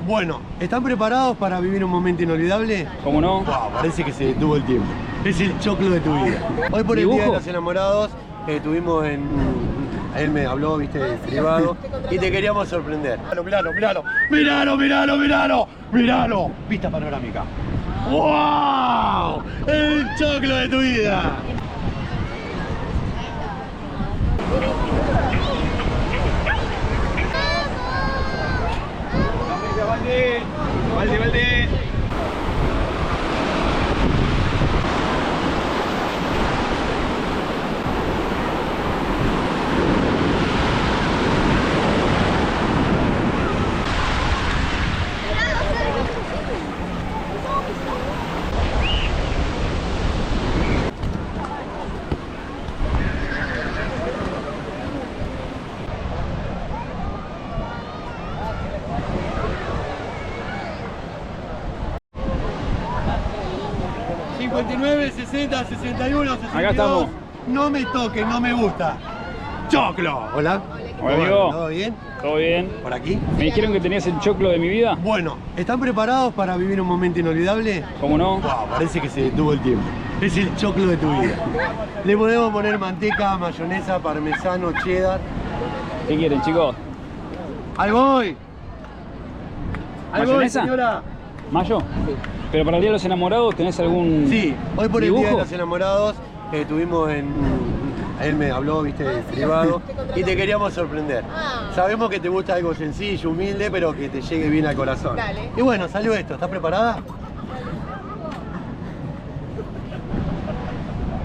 Bueno, ¿están preparados para vivir un momento inolvidable? ¿Cómo no? Wow, parece que se detuvo el tiempo. Es el choclo de tu vida. Hoy por el Día de los Enamorados estuvimos en... Él me habló, viste, privado, y te queríamos sorprender. Míralo, míralo, míralo, míralo, míralo, míralo. Vista panorámica. ¡Wow! El choclo de tu vida. Valde, Valde. ...59, 60, 61, 62... Acá estamos. No me toques, no me gusta. ¡Choclo! Hola. Hola, amigo. ¿Todo bien? ¿Todo bien? ¿Por aquí? ¿Me dijeron que tenías el choclo de mi vida? Bueno, ¿están preparados para vivir un momento inolvidable? ¿Cómo no? Wow, parece que se detuvo el tiempo. Es el choclo de tu vida. Le podemos poner manteca, mayonesa, parmesano, cheddar. ¿Qué quieren, chicos? ¡Ahí voy! ¡Ahí voy, ¿Mayonesa? señora! ¿Mayo? ¿Pero para el Día de los Enamorados tenés algún Sí, hoy por el Día de dibujo? los Enamorados estuvimos en... Él me habló, viste, privado, y te queríamos sorprender. Sabemos que te gusta algo sencillo, humilde, pero que te llegue bien al corazón. Dale. Y bueno, salió esto. ¿Estás preparada?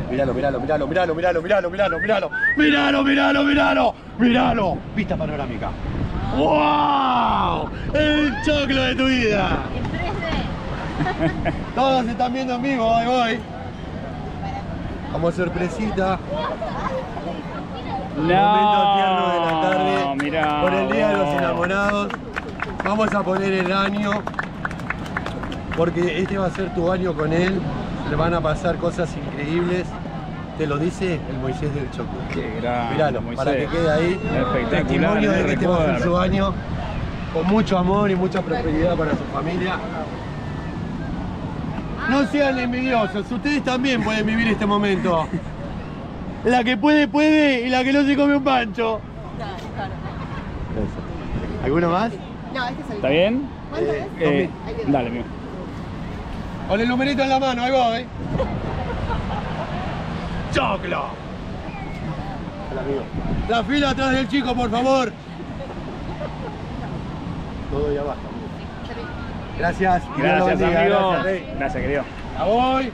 Míralo, míralo, míralo, míralo, míralo, míralo, míralo, míralo, míralo, míralo, míralo, míralo. Vista panorámica. ¡Wow! El choclo de tu vida. Todos se están viendo en vivo, ahí voy. Como sorpresita. No, Momento tierno de la tarde. Mirá, por el Día de los vos. Enamorados. Vamos a poner el año. Porque este va a ser tu año con él. Le van a pasar cosas increíbles. Te lo dice el Moisés del choclo. Qué grande, Míralo, Moisés. para que quede ahí. Espectacular, Testimonio de que este va a ser recuerdo. su año. Con mucho amor y mucha prosperidad para su familia. No sean envidiosos, ustedes también pueden vivir este momento. La que puede, puede, y la que no se come un pancho. Claro, claro. ¿Alguno más? No, este es el... ¿Está bien? ¿Cuánto es? Dale, amigo. Con el numerito en la mano, ahí voy. ¡Choclo! Hola, amigo. La fila atrás del chico, por favor. Todo ya basta, amigo. Gracias. Y Dios lo Gracias, bendiga. amigo. Gracias, Rey. Gracias, querido. ¡Ya voy!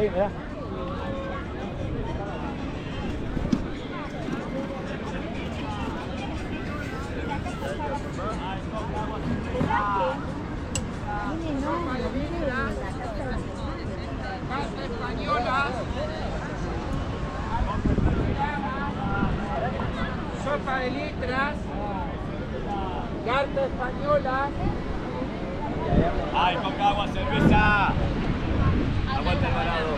ahí, mirá. Sopa de letras, carta española. ¡Ay, poca agua, cerveza! Aguanta el varado.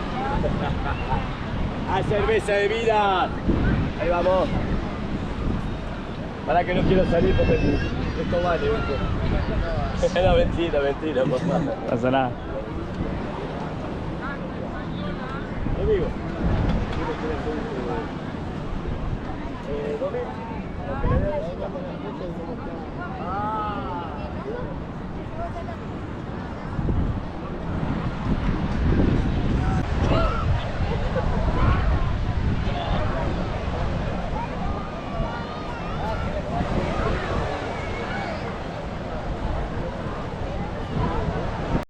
¡Hay cerveza de vida! Ahí vamos. Para que no quiero salir porque esto vale, ¿viste? No, mentira, por favor. No pasa nada. Amigo.